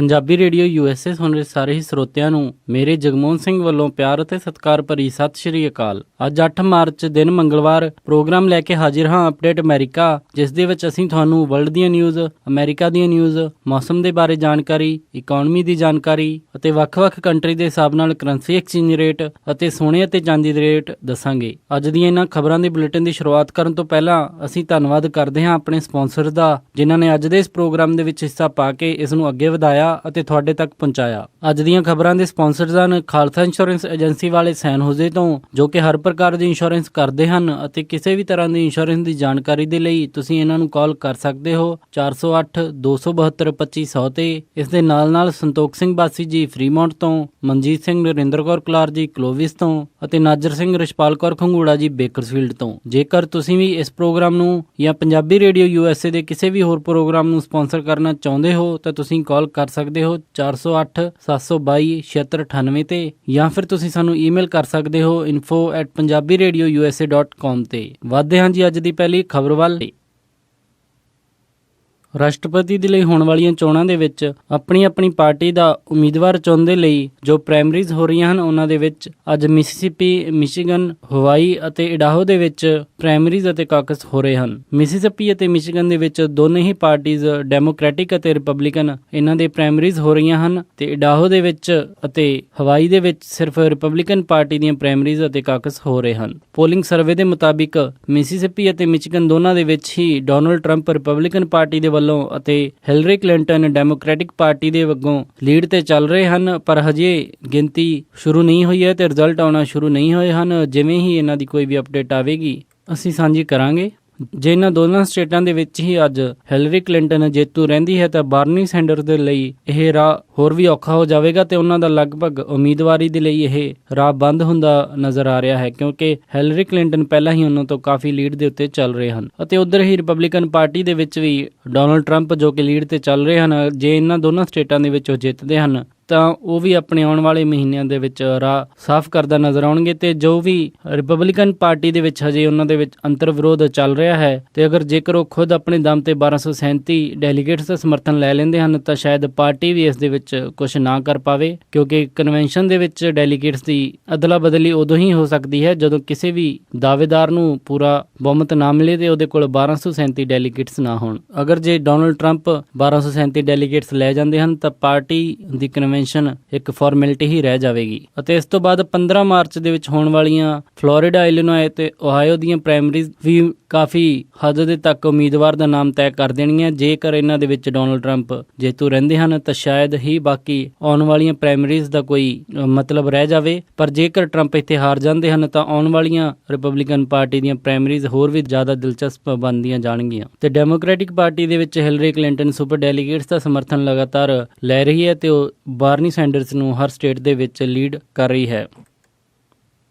Punjabi radio USA ਸੁਣ ਰਹੇ ਸਾਰੇ ਹੀ ਸਰੋਤਿਆਂ ਨੂੰ ਮੇਰੇ ਜਗਮੋਹਨ ਸਿੰਘ ਵੱਲੋਂ ਪਿਆਰ ਅਤੇ ਸਤਿਕਾਰ ਭਰੀ ਸਤਿ ਸ਼੍ਰੀ ਅਕਾਲ। ਅੱਜ 8 ਮਾਰਚ ਦਿਨ ਮੰਗਲਵਾਰ ਪ੍ਰੋਗਰਾਮ ਲੈ ਕੇ ਹਾਜ਼ਰ ਹਾਂ ਅਪਡੇਟ ਅਮਰੀਕਾ, ਜਿਸ ਦੇ ਵਿੱਚ ਅਸੀਂ ਤੁਹਾਨੂੰ ਵਰਲਡ ਦੀਆਂ ਨਿਊਜ਼, ਅਮਰੀਕਾ ਦੀਆਂ ਨਿਊਜ਼, ਮੌਸਮ ਦੇ ਬਾਰੇ ਜਾਣਕਾਰੀ, ਇਕਨੋਮੀ ਦੀ ਜਾਣਕਾਰੀ ਅਤੇ ਵੱਖ-ਵੱਖ ਕੰਟਰੀ ਦੇ ਹਿਸਾਬ ਨਾਲ ਕਰੰਸੀ ਐਕਸਚੇਂਜ ਰੇਟ ਅਤੇ ਸੋਨੇ ਅਤੇ ਚਾਂਦੀ ਦੇ ਰੇਟ ਦੱਸਾਂਗੇ। ਅੱਜ ਦੀਆਂ ਇਹਨਾਂ ਖਬਰਾਂ ਦੇ ਬੁਲੇਟਿਨ ਦੀ ਸ਼ੁਰੂਆਤ ਕਰਨ ਤੋਂ ਪਹਿਲਾਂ ਅਸੀਂ ਧੰਨਵਾਦ ਕਰਦੇ ਹਾਂ ਆਪਣੇ ਸਪਾਂਸਰ ਦਾ, ਜਿਨ੍ਹਾਂ ਨੇ ਅੱਜ ਦੇ ਇਸ ਪ੍ਰੋਗਰਾਮ ਦੇ ਵਿੱਚ ਹਿੱਸਾ ਪਾ ਕੇ ਇਸ ਨੂੰ ਅੱਗੇ ਵਧਾਇਆ ਅਤੇ ਤੁਹਾਡੇ ਤੱਕ ਪਹੁੰਚਾਇਆ। ਅੱਜ ਦੀਆਂ ਖਬਰਾਂ ਦੇ ਸਪਾਂਸਰਜ਼ ਹਨ ਖਾਲਸਾ ਇੰਸ਼ੋਰੈਂਸ ਏਜੰਸੀ ਵਾਲੇ ਸੈਨ ਹੋਜ਼ੇ ਤੋਂ, ਜੋ ਕਿ ਹਰ ਪ੍ਰਕਾਰ ਦੀ ਇੰਸ਼ੋਰੈਂਸ ਕਰਦੇ ਹਨ ਅਤੇ ਕਿਸੇ ਵੀ ਤਰ੍ਹਾਂ ਦੀ ਇੰਸ਼ੋਰੈਂਸ ਦੀ ਜਾਣਕਾਰੀ ਦੇ ਲਈ ਤੁਸੀਂ ਇਹਨਾਂ ਨੂੰ ਕਾਲ ਕਰ ਸਕਦੇ ਹੋ 408-272-2500 ਤੇ। ਇਸ ਦੇ ਨਾਲ ਸੰਤੋਖ ਸਿੰਘ ਬਾਸੀ ਜੀ ਫਰੀਮੌਂਟ ਤੋਂ, ਮਨਜੀਤ ਸਿੰਘ ਨਰਿੰਦਰ ਕੌਰ ਕਲਾਰ ਜੀ ਕਲੋਵਿਸ ਤੋਂ ਅਤੇ ਨਾਜਰ ਸਿੰਘ ਰਿਸ਼ਪਾਲ ਕੌਰ ਖੰਗੂੜਾ ਜੀ ਬੇਕਰਸਫੀਲਡ ਤੋਂ। ਜੇਕਰ ਤੁਸੀਂ ਵੀ ਇਸ ਪ੍ਰੋਗਰਾਮ ਨੂੰ ਜਾਂ ਪੰਜਾਬੀ ਰੇਡੀਓ USA ਦੇ ਕਿਸੇ ਵੀ ਹੋਰ ਪ੍ਰੋਗਰਾਮ ਨੂੰ ਸਪਾਂਸਰ ਕਰਨਾ ਚਾਹੁੰਦੇ ਹੋ ਤਾਂ ਤੁਸੀਂ ਕਾਲ ਕਰ ਸਕਦੇ ਹੋ 408-722-7698 ਤੇ, ਜਾਂ ਫਿਰ ਤੁਸੀਂ ਸਾਨੂੰ ਈਮੇਲ ਕਰ ਸਕਦੇ ਹੋ info@punjabiradiousa.com ਤੇ। ਵਧਦੇ ਹਾਂ ਜੀ ਅੱਜ ਦੀ ਪਹਿਲੀ ਖਬਰ ਵੱਲ। ਰਾਸ਼ਟਰਪਤੀ ਦੇ ਲਈ ਹੋਣ ਵਾਲੀਆਂ ਚੋਣਾਂ ਦੇ ਵਿੱਚ ਆਪਣੀ ਆਪਣੀ ਪਾਰਟੀ ਦਾ ਉਮੀਦਵਾਰ ਚੁਣਨ ਦੇ ਲਈ ਜੋ ਪ੍ਰਾਇਮਰੀਜ਼ ਹੋ ਰਹੀਆਂ ਹਨ, ਉਹਨਾਂ ਦੇ ਵਿੱਚ ਅੱਜ ਮਿਸੀਸਿਪੀ, ਮਿਸ਼ੀਗਨ, ਹਵਾਈ ਅਤੇ ਇਡਾਹੋ ਦੇ ਵਿੱਚ ਪ੍ਰਾਇਮਰੀਜ਼ ਅਤੇ ਕਾਕਸ ਹੋ ਰਹੇ ਹਨ। ਮਿਸੀਸਿਪੀ ਅਤੇ ਮਿਸ਼ੀਗਨ ਦੇ ਵਿੱਚ ਦੋਨੇ ਹੀ ਪਾਰਟੀਜ਼ ਡੈਮੋਕ੍ਰੈਟਿਕ ਅਤੇ ਰਿਪਬਲਿਕਨ ਇਹਨਾਂ ਦੇ ਪ੍ਰਾਇਮਰੀਜ਼ ਹੋ ਰਹੀਆਂ ਹਨ ਤੇ ਇਡਾਹੋ ਦੇ ਵਿੱਚ ਅਤੇ ਹਵਾਈ ਦੇ ਵਿੱਚ ਸਿਰਫ ਰਿਪਬਲਿਕਨ ਪਾਰਟੀ ਦੀਆਂ ਪ੍ਰਾਇਮਰੀਜ਼ ਅਤੇ ਕਾਕਸ ਹੋ ਰਹੇ ਹਨ। ਪੋਲਿੰਗ ਸਰਵੇ ਦੇ ਮੁਤਾਬਿਕ ਮਿਸੀਸਿਪੀ ਅਤੇ ਮਿਸ਼ੀਗਨ ਦੋਨਾਂ ਦੇ ਵਿੱਚ ਹੀ ਡੋਨਾਲਡ ਟਰੰਪ ਰਿਪਬਲਿਕਨ ਪਾਰਟੀ ਦੇ ਵੱਲੋਂ ਅਤੇ ਹਿਲਰੀ ਕਲਿੰਟਨ ਡੈਮੋਕ੍ਰੈਟਿਕ ਪਾਰਟੀ ਦੇ ਵੱਲੋਂ ਲੀਡ ਤੇ ਚੱਲ ਰਹੇ ਹਨ, ਪਰ ਹਜੇ ਗਿਣਤੀ ਸ਼ੁਰੂ ਨਹੀਂ ਹੋਈ ਹੈ ਤੇ ਰਿਜ਼ਲਟ ਆਉਣਾ ਸ਼ੁਰੂ ਨਹੀਂ ਹੋਏ ਹਨ। ਜਿਵੇਂ ਹੀ ਇਹਨਾਂ ਦੀ ਕੋਈ ਵੀ ਅਪਡੇਟ ਆਵੇਗੀ ਅਸੀਂ ਸਾਂਝੀ ਕਰਾਂਗੇ। ਜੇ ਇਹਨਾਂ ਦੋਨਾਂ ਸਟੇਟਾਂ ਦੇ ਵਿੱਚ ਹੀ ਅੱਜ ਹਿਲਰੀ ਕਲਿੰਟਨ ਜੇਤੂ ਰਹਿੰਦੀ ਹੈ ਤਾਂ ਬਾਰਨੀ ਸੈਂਡਰਸ ਦੇ ਲਈ ਇਹ ਰਾਹ ਹੋਰ ਵੀ ਔਖਾ ਹੋ ਜਾਵੇਗਾ ਤੇ ਉਹਨਾਂ ਦਾ ਲਗਭਗ ਉਮੀਦਵਾਰੀ ਦੇ ਲਈ ਇਹ ਰਾਹ ਬੰਦ ਹੁੰਦਾ ਨਜ਼ਰ ਆ ਰਿਹਾ ਹੈ, ਕਿਉਂਕਿ ਹਿਲਰੀ ਕਲਿੰਟਨ ਪਹਿਲਾਂ ਹੀ ਉਹਨਾਂ ਤੋਂ ਕਾਫੀ ਲੀਡ ਦੇ ਉੱਤੇ ਚੱਲ ਰਹੇ ਹਨ। ਅਤੇ ਉੱਧਰ ਹੀ ਰਿਪਬਲਿਕਨ ਪਾਰਟੀ ਦੇ ਵਿੱਚ ਵੀ ਡੋਨਾਲਡ ਟਰੰਪ ਜੋ ਕਿ ਲੀਡ ਤੇ ਚੱਲ ਰਹੇ ਹਨ, ਜੇ ਇਹਨਾਂ ਦੋਨਾਂ ਸਟੇਟਾਂ ਦੇ ਵਿੱਚ ਉਹ ਜਿੱਤਦੇ ਹਨ ਤਾਂ ਉਹ ਵੀ ਆਪਣੇ ਆਉਣ ਵਾਲੇ ਮਹੀਨਿਆਂ ਦੇ ਵਿੱਚ ਰਾਹ ਸਾਫ਼ ਕਰਦਾ ਨਜ਼ਰ ਆਉਣਗੇ। ਤੇ ਜੋ ਵੀ ਰਿਪਬਲਿਕਨ ਪਾਰਟੀ ਦੇ ਵਿੱਚ ਹਜੇ ਉਹਨਾਂ ਦੇ ਵਿੱਚ ਅੰਤਰ ਵਿਰੋਧ ਚੱਲ ਰਿਹਾ ਹੈ ਤੇ ਅਗਰ ਜੇਕਰ ਉਹ ਖੁਦ ਆਪਣੇ ਦਮ ਤੇ 1237 ਡੈਲੀਗੇਟਸ ਦਾ ਸਮਰਥਨ ਲੈ ਲੈਂਦੇ ਹਨ ਤਾਂ ਸ਼ਾਇਦ ਪਾਰਟੀ ਵੀ ਇਸ ਦੇ ਵਿੱਚ ਕੁਝ ਨਾ ਕਰ ਪਾਵੇ, ਕਿਉਂਕਿ ਕਨਵੈਨਸ਼ਨ ਦੇ ਵਿੱਚ ਡੈਲੀਗੇਟਸ ਦੀ ਅਦਲਾ ਬਦਲੀ ਉਦੋਂ ਹੀ ਹੋ ਸਕਦੀ ਹੈ ਜਦੋਂ ਕਿਸੇ ਵੀ ਦਾਅਵੇਦਾਰ ਨੂੰ ਪੂਰਾ ਬਹੁਮਤ ਨਾ ਮਿਲੇ ਤੇ ਉਹਦੇ ਕੋਲ 1237 ਡੈਲੀਗੇਟਸ ਨਾ ਹੋਣ। ਅਗਰ ਜੇ ਡੋਨਾਲਡ ਟਰੰਪ 1237 ਡੈਲੀਗੇਟਸ ਲੈ ਜਾਂਦੇ ਹਨ ਤਾਂ ਪਾਰਟੀ ਦੀ ਕਨਵੈਨਸ਼ਨ ਇੱਕ ਫਾਰਮੈਲਿਟੀ ਹੀ ਰਹਿ ਜਾਵੇਗੀ। ਅਤੇ ਇਸ ਤੋਂ ਬਾਅਦ 15 ਮਾਰਚ ਦੇ ਵਿੱਚ ਹੋਣ ਵਾਲੀਆਂ ਫਲੋਰੀਡਾ, ਇਲੀਨੋਏ ਤੇ ਓਹਾਇਓ ਦੀਆਂ ਪ੍ਰਾਇਮਰੀਜ਼ ਵੀ ਕਾਫੀ ਹੱਦ ਦੇ ਤੱਕ ਉਮੀਦਵਾਰ ਦਾ ਨਾਮ ਤੈਅ ਕਰ ਦੇਣਗੀਆਂ। ਜੇਕਰ ਇਹਨਾਂ ਦੇ ਵਿੱਚ ਡੋਨਾਲਡ ਟਰੰਪ ਜੇਤੂ ਰਹਿੰਦੇ ਹਨ ਤਾਂ ਸ਼ਾਇਦ ਹੀ ਬਾਕੀ ਆਉਣ ਵਾਲੀਆਂ ਪ੍ਰਾਇਮਰੀਜ਼ ਦਾ ਕੋਈ ਮਤਲਬ ਰਹਿ ਜਾਵੇ, ਪਰ ਜੇਕਰ ਟਰੰਪ ਇੱਥੇ ਹਾਰ ਜਾਂਦੇ ਹਨ ਤਾਂ ਆਉਣ ਵਾਲੀਆਂ ਰਿਪਬਲਿਕਨ ਪਾਰਟੀ ਦੀਆਂ ਪ੍ਰਾਇਮਰੀਜ਼ ਹੋਰ ਵੀ ਜ਼ਿਆਦਾ ਦਿਲਚਸਪ ਬਣਦੀਆਂ ਜਾਣਗੀਆਂ। ਤੇ ਡੈਮੋਕ੍ਰੈਟਿਕ ਪਾਰਟੀ ਦੇ ਵਿੱਚ ਹਿਲਰੀ ਕਲਿੰਟਨ ਸੁਪਰ ਡੈਲੀਗੇਟਸ ਦਾ ਸਮਰਥਨ ਲਗਾਤਾਰ ਲੈ ਰਹੀ ਹੈ ਤੇ ਉਹ ਬਾਰਨੀ ਸੈਂਡਰਸ ਨੂੰ ਹਰ ਸਟੇਟ ਦੇ ਵਿੱਚ ਲੀਡ ਕਰ ਰਹੀ ਹੈ।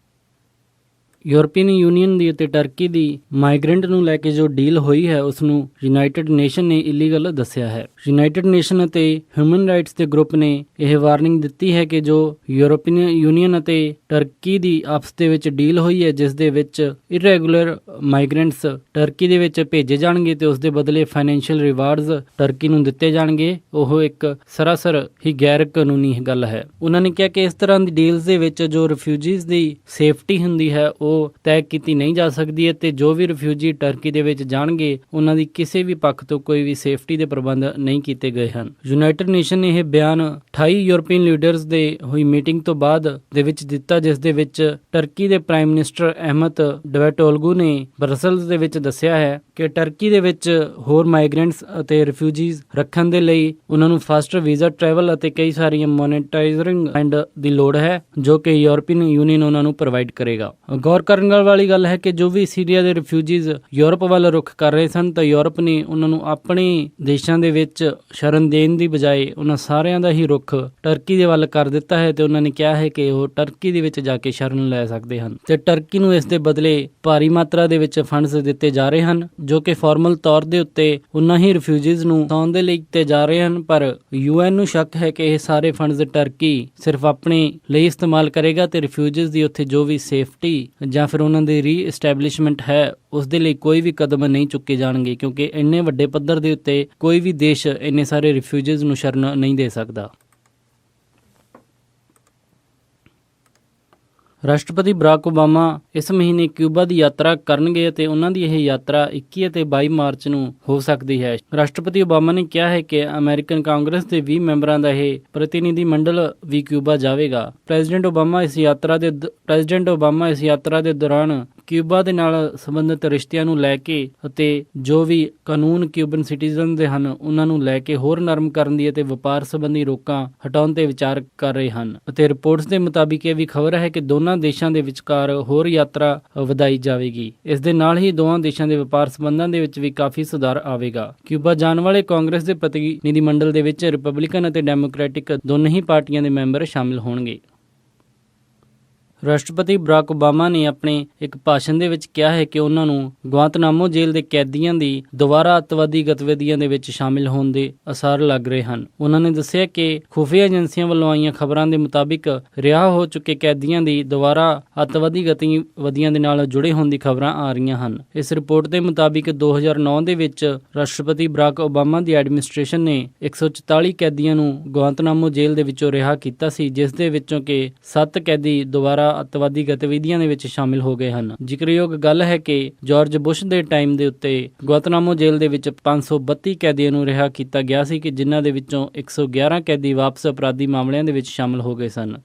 ਯੂਰਪੀਅਨ ਯੂਨੀਅਨ ਦੀ ਅਤੇ ਟਰਕੀ ਦੀ ਮਾਈਗ੍ਰੈਂਟ ਨੂੰ ਲੈ ਕੇ ਜੋ ਡੀਲ ਹੋਈ ਹੈ ਉਸ ਨੂੰ ਯੂਨਾਈਟਿਡ ਨੇਸ਼ਨ ਨੇ ਇਲੀਗਲ ਦੱਸਿਆ ਹੈ। ਯੂਨਾਈਟਿਡ ਨੇਸ਼ਨ ਅਤੇ ਹਿਊਮਨ ਰਾਈਟਸ ਦੇ ਗਰੁੱਪ ਨੇ ਇਹ ਵਾਰਨਿੰਗ ਦਿੱਤੀ ਹੈ ਕਿ ਜੋ ਯੂਰਪੀਅਨ ਯੂਨੀਅਨ ਅਤੇ ਟਰਕੀ ਦੀ ਆਪਸ ਦੇ ਵਿੱਚ ਡੀਲ ਹੋਈ ਹੈ, ਜਿਸ ਦੇ ਵਿੱਚ ਇਰੈਗੂਲਰ ਮਾਈਗ੍ਰੈਂਟਸ ਟਰਕੀ ਦੇ ਵਿੱਚ ਭੇਜੇ ਜਾਣਗੇ ਤੇ ਉਸ ਦੇ ਬਦਲੇ ਫਾਈਨੈਂਸ਼ੀਅਲ ਰਿਵਾਰਡਸ ਟਰਕੀ ਨੂੰ ਦਿੱਤੇ ਜਾਣਗੇ, ਉਹ ਇੱਕ ਸਰਾਸਰ ਹੀ ਗੈਰ ਕਾਨੂੰਨੀ ਗੱਲ ਹੈ। ਉਹਨਾਂ ਨੇ ਕਿਹਾ ਕਿ ਇਸ ਤਰ੍ਹਾਂ ਦੀ ਡੀਲਸ ਦੇ ਵਿੱਚ ਜੋ ਰਿਫਿਊਜੀਜ਼ ਦੀ ਸੇਫਟੀ ਹੁੰਦੀ ਹੈ ਉਹ ਤੈਅ ਕੀਤੀ ਨਹੀਂ ਜਾ ਸਕਦੀ ਹੈ ਤੇ ਜੋ ਵੀ ਰਿਫਿਊਜੀ ਟਰਕੀ ਦੇ ਵਿੱਚ ਜਾਣਗੇ ਉਹਨਾਂ ਦੀ ਕਿਸੇ ਵੀ ਪੱਖ ਤੋਂ ਕੋਈ ਵੀ ਸੇਫਟੀ ਦੇ ਪ੍ਰਬੰਧ ਨਹੀਂ ਕੀਤੇ ਗਏ ਹਨ। ਯੂਨਾਈਟਿਡ ਨੇਸ਼ਨ ਨੇ ਇਹ ਬਿਆਨ 28 ਯੂਰਪੀਅਨ ਲੀਡਰਸ ਦੇ ਹੋਈ ਮੀਟਿੰਗ ਤੋਂ ਬਾਅਦ ਦੇ ਵਿੱਚ ਦਿੱਤਾ, ਜਿਸ ਦੇ ਵਿੱਚ ਟਰਕੀ ਦੇ ਪ੍ਰਾਈਮ ਮਿਨਿਸਟਰ ਅਹਿਮਦ ਡਾਵੂਟਓਗਲੂ ਨੇ ਬਰਸਲਸ ਦੇ ਵਿੱਚ ਦੱਸਿਆ ਹੈ ਕਿ ਟਰਕੀ ਦੇ ਵਿੱਚ ਹੋਰ ਮਾਈਗ੍ਰੈਂਟਸ ਅਤੇ ਰਿਫਿਊਜੀਜ਼ ਰੱਖਣ ਦੇ ਲਈ ਉਹਨਾਂ ਨੂੰ ਫਾਸਟਰ ਵੀਜ਼ਾ ਟਰੈਵਲ ਅਤੇ ਕਈ ਸਾਰੀਆਂ ਮੋਨੇਟਾਈਜ਼ਿੰਗ ਫੰਡ ਦੀ ਲੋੜ ਹੈ, ਜੋ ਕਿ ਯੂਰਪੀਅਨ ਯੂਨੀਅਨ ਉਹਨਾਂ ਨੂੰ ਪ੍ਰੋਵਾਈਡ ਕਰੇਗਾ। ਗੌਰ ਕਰਨ ਵਾਲੀ ਗੱਲ ਹੈ ਕਿ ਜੋ ਵੀ ਸੀਰੀਆ ਦੇ ਰਿਫਿਊਜੀਜ਼ ਯੂਰਪ ਵੱਲ ਰੁਖ ਕਰ ਰਹੇ ਸਨ ਤਾਂ ਯੂਰਪ ਨੇ ਉਹਨਾਂ ਨੂੰ ਆਪਣੇ ਦੇਸ਼ਾਂ ਦੇ ਵਿੱਚ ਸ਼ਰਨ ਦੇਣ ਦੀ ਬਜਾਏ ਉਹਨਾਂ ਸਾਰਿਆਂ ਦਾ ਹੀ ਰੁਖ ਟਰਕੀ ਦੇ ਵੱਲ ਕਰ ਦਿੱਤਾ ਹੈ ਤੇ ਉਹਨਾਂ ਨੇ ਕਿਹਾ ਹੈ ਕਿ ਉਹ ਟਰਕੀ ਦੇ ਵਿੱਚ ਜਾ ਕੇ ਸ਼ਰਨ ਲੈ ਸਕਦੇ ਹਨ ਤੇ ਟਰਕੀ ਨੂੰ ਇਸ ਦੇ ਬਦਲੇ ਭਾਰੀ ਮਾਤਰਾ ਦੇ ਵਿੱਚ ਫੰਡਸ ਦਿੱਤੇ ਜਾ ਰਹੇ ਹਨ, ਜੋ ਕਿ ਫਾਰਮਲ ਤੌਰ ਦੇ ਉੱਤੇ ਉਹਨਾਂ ਹੀ ਰਿਫਿਊਜੀਜ਼ ਨੂੰ ਸਾਉਣ ਦੇ ਲਈ ਦਿੱਤੇ ਜਾ ਰਹੇ ਹਨ। ਪਰ UN ਨੂੰ ਸ਼ੱਕ ਹੈ ਕਿ ਇਹ ਸਾਰੇ ਫੰਡਸ ਟਰਕੀ ਸਿਰਫ ਆਪਣੇ ਲਈ ਇਸਤੇਮਾਲ ਕਰੇਗਾ ਤੇ ਰਿਫਿਊਜੀਜ਼ ਦੀ ਉੱਥੇ ਜੋ ਵੀ ਸੇਫਟੀ ਜਾਂ ਫਿਰ ਉਹਨਾਂ ਦੀ ਰੀਐਸਟੈਬਲਿਸ਼ਮੈਂਟ ਹੈ ਉਸ ਦੇ ਲਈ ਕੋਈ ਵੀ ਕਦਮ ਨਹੀਂ ਚੁੱਕੇ ਜਾਣਗੇ, ਕਿਉਂਕਿ ਇੰਨੇ ਵੱਡੇ ਪੱਧਰ ਦੇ ਉੱਤੇ ਕੋਈ ਵੀ ਦੇਸ਼ ਇੰਨੇ ਸਾਰੇ ਰਿਫਿਊਜੀਜ਼ ਨੂੰ ਸ਼ਰਨ ਨਹੀਂ ਦੇ ਸਕਦਾ। ਰਾਸ਼ਟਰਪਤੀ ਬਰਾਕ ਓਬਾਮਾ ਇਸ ਮਹੀਨੇ ਕਿਊਬਾ ਦੀ ਯਾਤਰਾ ਕਰਨਗੇ ਅਤੇ ਉਹਨਾਂ ਦੀ ਇਹ ਯਾਤਰਾ 21 ਅਤੇ 22 ਮਾਰਚ ਨੂੰ ਹੋ ਸਕਦੀ ਹੈ। ਰਾਸ਼ਟਰਪਤੀ ਓਬਾਮਾ ਨੇ ਕਿਹਾ ਹੈ ਕਿ ਅਮਰੀਕਨ ਕਾਂਗਰਸ ਦੇ 20 ਮੈਂਬਰਾਂ ਦਾ ਇਹ ਪ੍ਰਤੀਨਿਧੀ ਮੰਡਲ ਵੀ ਕਿਊਬਾ ਜਾਵੇਗਾ। ਪ੍ਰੈਜ਼ੀਡੈਂਟ ਓਬਾਮਾ ਇਸ ਯਾਤਰਾ ਦੇ ਦੌਰਾਨ ਕਿਊਬਾ ਦੇ ਨਾਲ ਸੰਬੰਧਿਤ ਰਿਸ਼ਤਿਆਂ ਨੂੰ ਲੈ ਕੇ ਅਤੇ ਜੋ ਵੀ ਕਾਨੂੰਨ ਕਿਊਬਨ ਸਿਟੀਜ਼ਨ ਦੇ ਹਨ ਉਹਨਾਂ ਨੂੰ ਲੈ ਕੇ ਹੋਰ ਨਰਮ ਕਰਨ ਦੀ ਅਤੇ ਵਪਾਰ ਸੰਬੰਧੀ ਰੋਕਾਂ ਹਟਾਉਣ ਤੇ ਵਿਚਾਰ ਕਰ ਰਹੇ ਹਨ ਅਤੇ ਰਿਪੋਰਟਸ ਦੇ ਮੁਤਾਬਿਕ ਇਹ ਵੀ ਖਬਰ ਹੈ ਕਿ ਦੋਨਾਂ ਦੇਸ਼ਾਂ ਦੇ ਵਿਚਕਾਰ ਹੋਰ ਯਾਤਰਾ ਵਧਾਈ ਜਾਵੇਗੀ। ਇਸ ਦੇ ਨਾਲ ਹੀ ਦੋਵਾਂ ਦੇਸ਼ਾਂ ਦੇ ਵਪਾਰ ਸੰਬੰਧਾਂ ਦੇ ਵਿੱਚ ਵੀ ਕਾਫੀ ਸੁਧਾਰ ਆਵੇਗਾ। ਕਿਊਬਾ ਜਾਣ ਵਾਲੇ ਕਾਂਗਰਸ ਦੇ ਪ੍ਰਤੀਨਿਧੀ ਮੰਡਲ ਦੇ ਵਿੱਚ ਰਿਪਬਲਿਕਨ ਅਤੇ ਡੈਮੋਕ੍ਰੈਟਿਕ ਦੋਨੋਂ ਹੀ ਪਾਰਟੀਆਂ ਦੇ ਮੈਂਬਰ ਸ਼ਾਮਿਲ ਹੋਣਗੇ। ਰਾਸ਼ਟਰਪਤੀ ਬਰਾਕ ਓਬਾਮਾ ਨੇ ਆਪਣੇ ਇੱਕ ਭਾਸ਼ਣ ਦੇ ਵਿੱਚ ਕਿਹਾ ਹੈ ਕਿ ਉਹਨਾਂ ਨੂੰ ਗੁਆਂਤਨਾਮੋ ਜੇਲ੍ਹ ਦੇ ਕੈਦੀਆਂ ਦੀ ਦੁਬਾਰਾ ਅੱਤਵਾਦੀ ਗਤੀਵਿਧੀਆਂ ਦੇ ਵਿੱਚ ਸ਼ਾਮਿਲ ਹੋਣ ਦੇ ਅਸਾਰ ਲੱਗ ਰਹੇ ਹਨ। ਉਹਨਾਂ ਨੇ ਦੱਸਿਆ ਕਿ ਖੁਫੀਆ ਏਜੰਸੀਆਂ ਵੱਲੋਂ ਆਈਆਂ ਖਬਰਾਂ ਦੇ ਮੁਤਾਬਿਕ ਰਿਹਾ ਹੋ ਚੁੱਕੇ ਕੈਦੀਆਂ ਦੀ ਦੁਬਾਰਾ ਅੱਤਵਾਦੀ ਗਤੀਵਿਧੀਆਂ ਦੇ ਨਾਲ ਜੁੜੇ ਹੋਣ ਦੀ ਖਬਰਾਂ ਆ ਰਹੀਆਂ ਹਨ। ਇਸ ਰਿਪੋਰਟ ਦੇ ਮੁਤਾਬਿਕ 2009 ਦੇ ਵਿੱਚ ਰਾਸ਼ਟਰਪਤੀ ਬਰਾਕ ਓਬਾਮਾ ਦੀ ਐਡਮਿਨਿਸਟ੍ਰੇਸ਼ਨ ਨੇ 144 ਕੈਦੀਆਂ ਨੂੰ ਗੁਆਂਤਨਾਮੋ ਜੇਲ੍ਹ ਦੇ ਵਿੱਚੋਂ ਰਿਹਾ ਕੀਤਾ ਸੀ, ਜਿਸ ਦੇ ਵਿੱਚੋਂ ਕਿ 7 ਕੈਦੀ ਦੁਬਾਰਾ ਅੱਤਵਾਦੀ ਗਤੀਵਿਧੀਆਂ ਦੇ ਵਿੱਚ ਸ਼ਾਮਿਲ ਹੋ ਗਏ ਹਨ। ਜ਼ਿਕਰਯੋਗ ਗੱਲ ਹੈ ਕਿ ਜਾਰਜ ਬੁਸ਼ ਦੇ ਟਾਈਮ ਦੇ ਉੱਤੇ ਗੁਆਂਤਨਾਮੋ ਜੇਲ੍ਹ ਦੇ ਵਿੱਚ 532 ਕੈਦੀਆਂ ਨੂੰ ਰਿਹਾ ਕੀਤਾ ਗਿਆ ਸੀ ਕਿ ਜਿਨ੍ਹਾਂ ਦੇ ਵਿੱਚੋਂ 111 ਕੈਦੀ ਵਾਪਸ ਅਪਰਾਧੀ ਮਾਮਲਿਆਂ ਦੇ ਵਿੱਚ ਸ਼ਾਮਿਲ ਹੋ ਗਏ ਸਨ।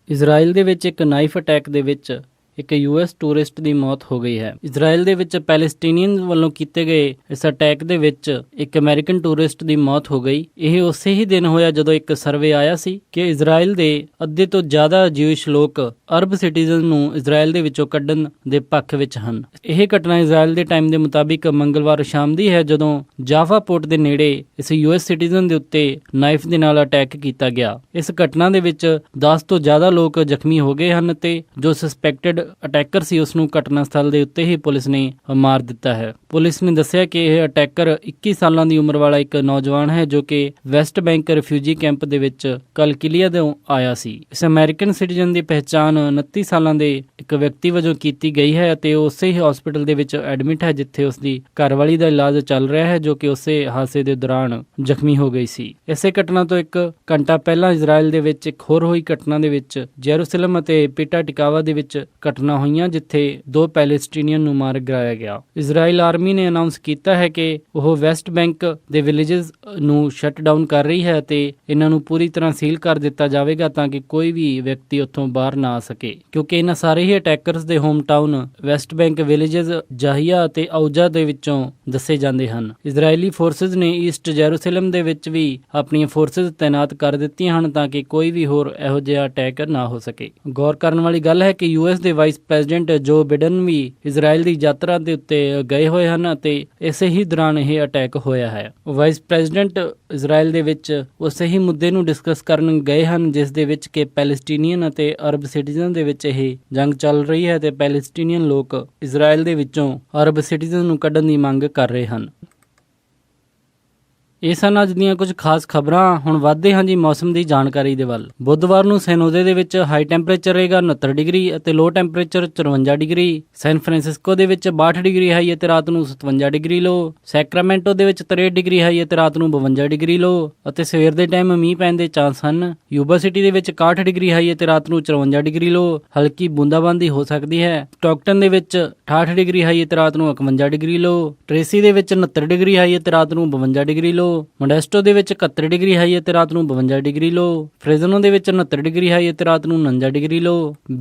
ਇਜ਼ਰਾਈਲ ਦੇ ਵਿੱਚ ਇੱਕ ਨਾਈਫ ਅਟੈਕ ਦੇ ਵਿੱਚ ਇੱਕ US ਟੂਰਿਸਟ ਦੀ ਮੌਤ ਹੋ ਗਈ ਹੈ। ਇਜ਼ਰਾਈਲ ਦੇ ਵਿੱਚ ਪੈਲੇਸਟੀਨੀਅਨ ਵੱਲੋਂ ਕੀਤੇ ਗਏ ਇਸ ਅਟੈਕ ਦੇ ਵਿੱਚ ਇੱਕ ਅਮਰੀਕਨ ਟੂਰਿਸਟ ਦੀ ਮੌਤ ਹੋ ਗਈ। ਇਹ ਉਸੇ ਹੀ ਦਿਨ ਹੋਇਆ ਜਦੋਂ ਇੱਕ ਸਰਵੇ ਆਇਆ ਸੀ ਕਿ ਇਜ਼ਰਾਈਲ ਦੇ ਅੱਧੇ ਤੋਂ ਜ਼ਿਆਦਾ ਜਿਊਇਸ਼ ਲੋਕ ਅਰਬ ਸਿਟੀਜ਼ਨ ਨੂੰ ਇਜ਼ਰਾਈਲ ਦੇ ਵਿੱਚੋਂ ਕੱਢਣ ਦੇ ਪੱਖ ਵਿੱਚ ਹਨ। ਇਹ ਘਟਨਾ ਇਜ਼ਰਾਈਲ ਦੇ ਟਾਈਮ ਦੇ ਮੁਤਾਬਿਕ ਮੰਗਲਵਾਰ ਸ਼ਾਮ ਦੀ ਹੈ, ਜਦੋਂ ਜਾਫਾ ਪੋਰਟ ਦੇ ਨੇੜੇ ਇਸ US ਸਿਟੀਜ਼ਨ ਦੇ ਉੱਤੇ ਨਾਈਫ ਦੇ ਨਾਲ ਅਟੈਕ ਕੀਤਾ ਗਿਆ। ਇਸ ਘਟਨਾ ਦੇ ਵਿੱਚ 10 ਤੋਂ ਜ਼ਿਆਦਾ ਲੋਕ ਜ਼ਖਮੀ ਹੋ ਗਏ ਹਨ ਤੇ ਜੋ ਸਸਪੈਕਟਡ ਅਟੈਕਰ ਸੀ ਉਸ ਨੂੰ ਘਟਨਾ ਸਥਲ ਦੇ ਉੱਤੇ ਹੀ ਪੁਲਿਸ ਨੇ ਮਾਰ ਦਿੱਤਾ ਹੈ। ਪੁਲਿਸ ਨੇ ਦੱਸਿਆ ਕਿ ਇਹ ਅਟੈਕਰ 21 ਸਾਲਾਂ ਦੀ ਉਮਰ ਵਾਲਾ ਇੱਕ ਨੌਜਵਾਨ ਹੈ ਜੋ ਕਿ ਵੈਸਟ ਬੈਂਕ ਰਿਫਿਊਜੀ ਕੈਂਪ ਦੇ ਵਿੱਚ ਕਲਕਿਲੀਆ ਤੋਂ ਆਇਆ ਸੀ। ਇਸ ਅਮਰੀਕਨ ਸਿਟੀਜ਼ਨ ਦੀ ਪਹਿਚਾਣ 29 ਸਾਲਾਂ ਦੇ ਇੱਕ ਵਿਅਕਤੀ ਵਜੋਂ ਕੀਤੀ ਗਈ ਹੈ ਅਤੇ ਉਹ ਉਸੇ ਹੀ ਹਸਪੀਟਲ ਦੇ ਵਿੱਚ ਐਡਮਿਟ ਹੈ ਜਿੱਥੇ ਉਸ ਦੀ ਘਰਵਾਲੀ ਦਾ ਇਲਾਜ ਚੱਲ ਰਿਹਾ ਹੈ, ਜੋ ਕਿ ਉਸੇ ਹਾਦਸੇ ਦੇ ਦੌਰਾਨ ਜ਼ਖਮੀ ਹੋ ਗਈ ਸੀ। ਇਸੇ ਘਟਨਾ ਤੋਂ ਇੱਕ ਘੰਟਾ ਪਹਿਲਾਂ ਇਜ਼ਰਾਈਲ ਦੇ ਵਿੱਚ ਇੱਕ ਹੋਰ ਹੋਈ ਘਟਨਾ ਦੇ ਵਿੱਚ ਜੈਰੂਸਲਮ ਅਤੇ ਪੀਟਾ ਟਿਕਾਵਾ ਦੇ ਵਿੱਚ ਘਟਨਾ ਹੋਈਆਂ ਜਿੱਥੇ 2 ਪੈਲੇਸਟੀਨੀਅਨ ਨੂੰ ਮਾਰ ਗਿਰਾਇਆ ਗਿਆ। ਇਜ਼ਰਾਈਲ ਆਰਮੀ ਨੇ ਅਨਾਉਂਸ ਕੀਤਾ ਹੈ ਕਿ ਉਹ ਵੈਸਟ ਬੈਂਕ ਦੇ ਵਿਲੇजेस ਨੂੰ ਸ਼ਟ ਡਾਊਨ ਕਰ ਰਹੀ ਹੈ ਅਤੇ ਇਹਨਾਂ ਨੂੰ ਪੂਰੀ ਤਰ੍ਹਾਂ ਸੀਲ ਕਰ ਦਿੱਤਾ ਜਾਵੇਗਾ ਤਾਂ ਕਿ ਕੋਈ ਵੀ ਵਿਅਕਤੀ ਉੱਥੋਂ ਬਾਹਰ ਨਾ ਆ ਸਕੇ, ਕਿਉਂਕਿ ਇਹਨਾਂ ਸਾਰੇ ਹੀ ਅਟੈਕਰਸ ਦੇ home town West Bank villages ਜਾਹੀਆ ਅਤੇ ਔਜਾ ਦੇ ਵਿੱਚੋਂ ਦੱਸੇ ਜਾਂਦੇ ਹਨ। ਇਜ਼ਰਾਈਲੀ ਫੋਰਸਿਸ ਨੇ ਈਸਟ ਜੈਰੂਸਲਮ ਦੇ ਵਿੱਚ ਵੀ ਆਪਣੀਆਂ ਫੋਰਸਿਸ ਤਾਇਨਾਤ ਕਰ ਦਿੱਤੀਆਂ ਹਨ ਤਾਂ ਕਿ ਕੋਈ ਵੀ ਹੋਰ ਇਹੋ ਜਿਹਾ ਅਟੈਕ ਨਾ ਹੋ ਸਕੇ। ਗੌਰ ਕਰਨ ਵਾਲੀ ਗੱਲ ਹੈ ਕਿ US ਦੇ ਵਾਈਸ ਪ੍ਰੈਜ਼ੀਡੈਂਟ ਜੋ ਬਿਡਨ ਵੀ ਇਜ਼ਰਾਈਲ ਦੀ ਯਾਤਰਾ ਦੇ ਉੱਤੇ ਗਏ ਹੋਏ ਹਨ ਅਤੇ ਇਸੇ ਹੀ ਦੌਰਾਨ ਇਹ ਅਟੈਕ ਹੋਇਆ ਹੈ। ਵਾਈਸ ਪ੍ਰੈਜ਼ੀਡੈਂਟ ਇਜ਼ਰਾਈਲ ਦੇ ਵਿੱਚ ਉਸੇ ਹੀ ਮੁੱਦੇ ਨੂੰ ਡਿਸਕਸ ਕਰਨ ਗਏ ਹਨ ਜਿਸ ਦੇ ਵਿੱਚ ਕਿ ਪੈਲੇਸਟੀਨੀਅਨ ਅਤੇ ਅਰਬ ਸਿਟੀਜ਼ਨ ਦੇ ਵਿੱਚ ਇਹ ਜੰਗ ਚੱਲ ਰਹੀ ਹੈ ਤੇ ਪੈਲੇਸਟੀਨੀਅਨ ਲੋਕ ਇਜ਼ਰਾਈਲ ਦੇ ਵਿੱਚੋਂ ਅਰਬ ਸਿਟੀਜ਼ਨ ਨੂੰ ਕੱਢਣ ਦੀ ਮੰਗ ਕਰ ਰਹੇ ਹਨ। ਇਹ ਸਨ ਅੱਜ ਦੀਆਂ ਕੁਝ ਖਾਸ ਖਬਰਾਂ। ਹੁਣ ਵਧਦੇ ਹਾਂ ਜੀ ਮੌਸਮ ਦੀ ਜਾਣਕਾਰੀ ਦੇ ਵੱਲ। ਬੁੱਧਵਾਰ ਨੂੰ ਸੈਨ ਹੋਜ਼ੇ ਦੇ ਵਿੱਚ ਹਾਈ ਟੈਂਪਰੇਚਰ ਰਹੇਗਾ 69 ਡਿਗਰੀ ਅਤੇ ਲੋ ਟੈਂਪਰੇਚਰ 54 ਡਿਗਰੀ। ਸੈਨ ਫਰਾਂਸਿਸਕੋ ਦੇ ਵਿੱਚ 62 ਡਿਗਰੀ ਹਾਈ ਅਤੇ ਰਾਤ ਨੂੰ 57 ਡਿਗਰੀ ਲੋ। ਸੈਕਰਾਮੈਂਟੋ ਦੇ ਵਿੱਚ 63 ਡਿਗਰੀ ਹਾਈ ਅਤੇ ਰਾਤ ਨੂੰ 52 ਡਿਗਰੀ ਲੋ ਅਤੇ ਸਵੇਰ ਦੇ ਟਾਈਮ ਮੀਂਹ ਪੈਣ ਦੇ ਚਾਂਸ ਹਨ। ਯੂਬਾ ਸਿਟੀ ਦੇ ਵਿੱਚ 61 ਡਿਗਰੀ ਹਾਈ ਅਤੇ ਰਾਤ ਨੂੰ 54 ਡਿਗਰੀ ਲੋ, ਹਲਕੀ ਬੂੰਦਾਬਾਂਦੀ ਹੋ ਸਕਦੀ ਹੈ। ਸਟਾਕਟਨ ਦੇ ਵਿੱਚ 68 ਡਿਗਰੀ ਹਾਈ ਅਤੇ ਰਾਤ ਨੂੰ 51 ਡਿਗਰੀ ਲੋ। ਟ੍ਰੇਸੀ ਦੇ ਵਿੱਚ 69 ਡਿਗਰੀ ਹਾਈ ਅਤੇ ਰਾਤ ਨੂੰ 52 ਡਿਗਰੀ ਲੋ। ਮੋਡੈਸਟੋ ਦੇ ਵਿੱਚ 71 ਡਿਗਰੀ ਹਾਈ ਅਤੇ ਰਾਤ ਨੂੰ 52 ਡਿਗਰੀ ਲੋ। ਫ੍ਰੇਜ਼ਨੋ ਦੇ ਵਿੱਚ 69 ਡਿਗਰੀ ਹਾਈ ਅਤੇ ਰਾਤ ਨੂੰ 49 ਡਿਗਰੀ ਲੋ।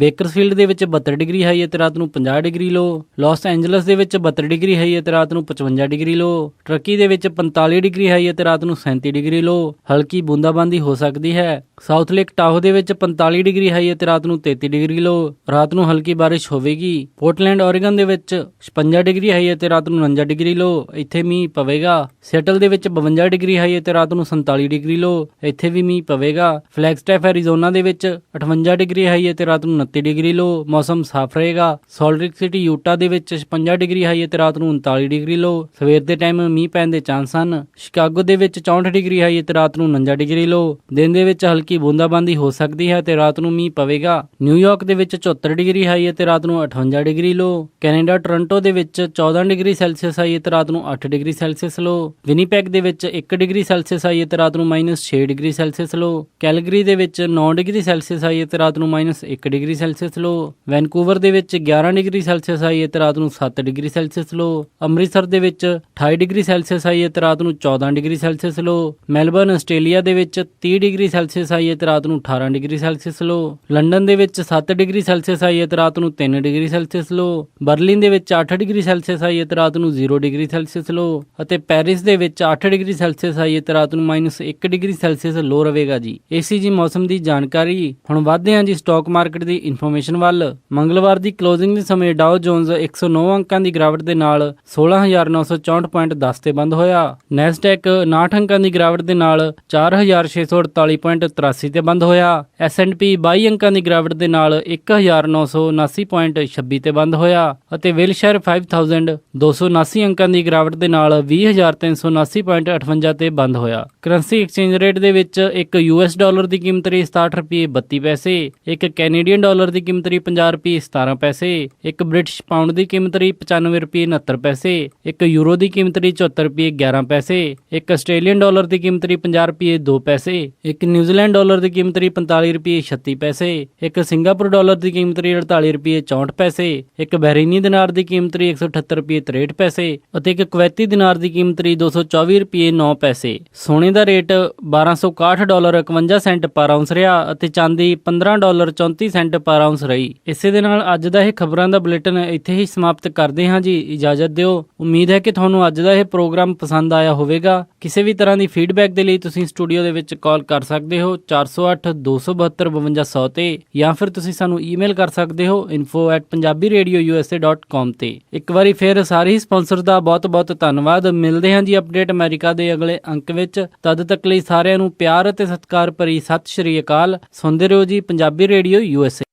ਬੇਕਰਸਫੀਲਡ ਦੇ ਵਿੱਚ 72 ਡਿਗਰੀ ਹਾਈ ਅਤੇ ਰਾਤ ਨੂੰ 50 ਡਿਗਰੀ ਲੋ। ਲਾਸ ਐਂਜਲਸ ਦੇ ਵਿੱਚ 72 ਡਿਗਰੀ ਹਾਈ ਅਤੇ ਰਾਤ ਨੂੰ 55 ਡਿਗਰੀ ਲੋ। ਟਰਕੀ ਦੇ ਵਿੱਚ 45 ਡਿਗਰੀ ਹਾਈ ਅਤੇ ਰਾਤ ਨੂੰ 37 ਡਿਗਰੀ ਲੋ, ਹਲਕੀ ਬੂੰਦਾਬਾਂਦੀ ਹੋ ਸਕਦੀ ਹੈ। ਸਾਊਥ ਲੇਕ ਟਾਹੋ ਦੇ ਵਿੱਚ 45 ਡਿਗਰੀ ਹਾਈ ਅਤੇ ਰਾਤ ਨੂੰ 33 ਡਿਗਰੀ ਲੋ, ਰਾਤ ਨੂੰ ਹਲਕੀ ਬਾਰਿਸ਼ ਹੋਵੇਗੀ। ਪੋਰਟਲੈਂਡ ਓਰੇਗਨ ਦੇ ਵਿੱਚ 56 ਡਿਗਰੀ ਹਾਈ ਅਤੇ ਰਾਤ ਨੂੰ 49 ਡਿਗਰੀ ਲੋ, ਇੱਥੇ ਮੀਂਹ ਪਵੇਗਾ। ਸੈਟਲ ਦੇ ਵਿੱਚ 52 52 ਡਿਗਰੀ ਹਾਈ ਅਤੇ ਰਾਤ ਨੂੰ 47 ਡਿਗਰੀ ਲੋ। ਇੱਥੇ ਵੀ ਮੀਂਹ ਪਵੇਗਾ। ਫਲੈਗਸਟੈਫ ਐਰੀਜ਼ੋਨਾ ਦੇ ਵਿੱਚ 58 ਡਿਗਰੀ ਹਾਈ ਅਤੇ ਰਾਤ ਨੂੰ 29 ਡਿਗਰੀ ਲੋ। ਮੌਸਮ ਸਾਫ਼ ਰਹੇਗਾ। ਸਾਲਟ ਲੇਕ ਸਿਟੀ ਯੂਟਾ ਦੇ ਵਿੱਚ 56 ਡਿਗਰੀ ਹਾਈ ਅਤੇ ਰਾਤ ਨੂੰ 39 ਡਿਗਰੀ ਲੋ। ਸਵੇਰ ਦੇ ਟਾਈਮ ਮੀਂਹ ਪੈਣ ਦੇ ਚਾਂਸ ਹਨ। ਸ਼ਿਕਾਗੋ ਦੇ ਵਿੱਚ 64 ਡਿਗਰੀ ਹਾਈ ਅਤੇ ਰਾਤ ਨੂੰ 49 ਡਿਗਰੀ ਲੋ। ਦਿਨ ਦੇ ਵਿੱਚ ਹਲਕੀ ਬੂੰਦਾਬਾਂਦੀ ਹੋ ਸਕਦੀ ਹੈ ਤੇ ਰਾਤ ਨੂੰ ਮੀਂਹ ਪਵੇਗਾ। ਨਿਊਯਾਰਕ ਦੇ ਵਿੱਚ 74 ਡਿਗਰੀ ਹਾਈ ਅਤੇ ਰਾਤ ਨੂੰ 58 ਡਿਗਰੀ ਲੋ। ਕੈਨੇਡਾ ਟੋਰਾਂਟੋ ਦੇ ਵਿੱਚ 14 ਡਿਗਰੀ ਸੈਲਸੀਅਸ ਹਾਈ ਅਤੇ ਰਾਤ ਨੂੰ 8 ਡਿਗਰੀ ਸੈਲਸੀਅਸ ਲੋ। ਵਿਨੀਪੈਗ ਦੇ ਵਿੱਚ 1 ਡਿਗਰੀ ਸੈਲਸੀਅਸ ਹਾਈ ਅਤੇ ਰਾਤ ਨੂੰ -6 ਡਿਗਰੀ ਸੈਲਸੀਅਸ ਲੋ। ਕੈਲਗਰੀ ਦੇ ਵਿੱਚ 9 ਡਿਗਰੀ ਸੈਲਸੀਅਸ ਹਾਈ ਅਤੇ ਰਾਤ ਨੂੰ -1 ਡਿਗਰੀ ਸੈਲਸੀਅਸ ਲੋ। ਵੈਨਕੂਵਰ ਦੇ ਵਿੱਚ 11 ਡਿਗਰੀ ਸੈਲਸੀਅਸ ਹਾਈ ਅਤੇ ਰਾਤ ਨੂੰ 7 ਡਿਗਰੀ ਸੈਲਸੀਅਸ ਲੋ। ਅੰਮ੍ਰਿਤਸਰ ਦੇ ਵਿੱਚ 28 ਡਿਗਰੀ ਸੈਲਸੀਅਸ ਹਾਈ ਅਤੇ ਰਾਤ ਨੂੰ 14 ਡਿਗਰੀ ਸੈਲਸੀਅਸ ਲੋ। ਮੈਲਬਰਨ ਆਸਟ੍ਰੇਲੀਆ ਦੇ ਵਿੱਚ 30 ਡਿਗਰੀ ਸੈਲਸੀਅਸ ਹਾਈ ਅਤੇ ਰਾਤ ਨੂੰ 18 ਡਿਗਰੀ ਸੈਲਸੀਅਸ ਲੋ। ਲੰਡਨ ਦੇ ਵਿੱਚ 7 ਡਿਗਰੀ ਸੈਲਸੀਅਸ ਹਾਈ ਅਤੇ ਰਾਤ ਨੂੰ 3 ਡਿਗਰੀ ਸੈਲਸੀਅਸ ਲੋ। ਬਰਲਿਨ ਦੇ ਵਿੱਚ 8 ਡਿਗਰੀ ਸੈਲਸੀਅਸ ਹਾਈ ਅਤੇ ਰਾਤ ਨੂੰ 0 ਡਿਗਰੀ ਸੈਲਸੀਅਸ ਲੋ। ਅਤੇ ਪੈਰਿਸ ਦੇ ਵਿੱਚ 8 ਡਿਗਰੀ ਸੈਲਸੀਅਸ ਹਾਈ ਅਤੇ ਰਾਤ ਨੂੰ -1 ਡਿਗਰੀ ਸੈਲਸੀਅਸ ਲੋ ਰਹੇਗਾ ਜੀ। ਇਹ ਸੀ ਜੀ ਮੌਸਮ ਦੀ ਜਾਣਕਾਰੀ। ਹੁਣ ਵਧਦੇ ਹਾਂ ਜੀ ਸਟਾਕ ਮਾਰਕੀਟ ਦੀ ਇਨਫੋਰਮੇਸ਼ਨ ਵੱਲ। ਮੰਗਲਵਾਰ ਦੀ ਕਲੋਜ਼ਿੰਗ ਦੇ ਸਮੇਂ ਡਾਓ ਜੋਨਸ 109 ਅੰਕਾਂ ਦੀ ਗਿਰਾਵਟ ਦੇ ਨਾਲ 16,964.10 ਤੇ ਬੰਦ ਹੋਇਆ। ਨੈਸਡੈਕ 59 ਅੰਕਾਂ ਦੀ ਗਿਰਾਵਟ ਦੇ ਨਾਲ 4,648.83 ਤੇ ਬੰਦ ਹੋਇਆ। S&P 22 ਅੰਕਾਂ ਦੀ ਗਿਰਾਵਟ ਦੇ ਨਾਲ 1,979.26 ਤੇ ਬੰਦ ਹੋਇਆ ਅਤੇ ਵਿਲਸ਼ਾਇਰ 5,279 ਅੰਕਾਂ ਦੀ ਗਿਰਾਵਟ ਦੇ ਨਾਲ 20,379.58 ਤੇ ਬੰਦ ਹੋਇਆ। ਕਰੰਸੀ ਐਕਸਚੇਂਜ ਰੇਟ ਦੇ ਵਿੱਚ ਇੱਕ US ਡਾਲਰ ਦੀ ਕੀਮਤ ਰਹੀ 67 ਰੁਪਏ 32 ਪੈਸੇ, ਇੱਕ ਕੈਨੇਡੀਅਨ ਡਾਲਰ ਦੀ ਕੀਮਤ ਰਹੀ 50 ਰੁਪਏ 17 ਪੈਸੇ, ਇੱਕ ਬ੍ਰਿਟਿਸ਼ ਪਾਉਂਡ ਦੀ ਕੀਮਤ ਰਹੀ 95 ਰੁਪਏ 69 ਪੈਸੇ, ਇੱਕ ਯੂਰੋ ਦੀ ਕੀਮਤ ਰਹੀ 74 ਰੁਪਏ 11 ਪੈਸੇ, ਇੱਕ ਆਸਟ੍ਰੇਲੀਅਨ ਡਾਲਰ ਦੀ ਕੀਮਤ ਰਹੀ 50 ਰੁਪਏ 2 ਪੈਸੇ, ਇੱਕ ਨਿਊਜ਼ੀਲੈਂਡ ਡਾਲਰ ਦੀ ਕੀਮਤ ਰਹੀ 45 ਰੁਪਏ 36 ਪੈਸੇ, ਇੱਕ ਸਿੰਗਾਪੁਰ ਡਾਲਰ ਦੀ ਕੀਮਤ ਰਹੀ 48 ਰੁਪਏ 64 ਪੈਸੇ, ਇੱਕ ਬਹਿਰੀਨੀ ਦਿਨਾਰ ਦੀ ਕੀਮਤ ਰਹੀ 178 ਰੁਪਏ 63 ਪੈਸੇ ਅਤੇ ਇੱਕ ਕੁਵੈਤੀ ਦਿਨਾਰ ਦੀ ਕੀਮਤ ਰਹੀ 224 ਰੁਪਏ 9 ਪੈਸੇ। ਸੋਨੇ ਦਾ ਰੇਟ $1261.51 ਪਰ ਆਉਂਸ ਰਿਹਾ ਅਤੇ ਚਾਂਦੀ $15.34 ਪਰ ਆਉਂਸ ਰਹੀ। ਇਸੇ ਦੇ ਨਾਲ ਅੱਜ ਦਾ ਇਹ ਖਬਰਾਂ ਦਾ ਬੁਲੇਟਿਨ ਇੱਥੇ ਹੀ ਸਮਾਪਤ ਕਰਦੇ ਹਾਂ ਜੀ। ਇਜਾਜ਼ਤ ਦਿਓ। ਉਮੀਦ ਹੈ ਕਿ ਤੁਹਾਨੂੰ ਅੱਜ ਦਾ ਇਹ ਪ੍ਰੋਗਰਾਮ ਪਸੰਦ ਆਇਆ ਹੋਵੇਗਾ। ਕਿਸੇ ਵੀ ਤਰ੍ਹਾਂ ਦੀ ਫੀਡਬੈਕ ਦੇ ਲਈ ਤੁਸੀਂ ਸਟੂਡੀਓ ਦੇ ਵਿੱਚ ਕਾਲ ਕਰ ਸਕਦੇ ਹੋ 408 272 5200 ਤੇ ਜਾਂ ਫਿਰ ਤੁਸੀਂ ਸਾਨੂੰ ਈਮੇਲ ਕਰ ਸਕਦੇ ਹੋ info@punjabiradiousa.com ਤੇ। ਇੱਕ ਵਾਰੀ ਫਿਰ ਸਾਰੇ ਹੀ ਸਪਾਂਸਰ ਦਾ ਬਹੁਤ ਧੰਨਵਾਦ। ਮਿਲਦੇ ਹਾਂ ਜੀ ਅਪਡੇਟ ਅਮਰੀਕਾ ਦੇ ਅਗਲੇ ਅੰਕ ਵਿੱਚ। ਤਦ ਤੱਕ ਲਈ ਸਾਰਿਆਂ ਨੂੰ ਪਿਆਰ ਅਤੇ ਸਤਿਕਾਰ ਭਰੀ ਸਤਿ ਸ਼੍ਰੀ ਅਕਾਲ। ਸੁਣਦੇ ਰਹੋ ਜੀ ਪੰਜਾਬੀ ਰੇਡੀਓ USA।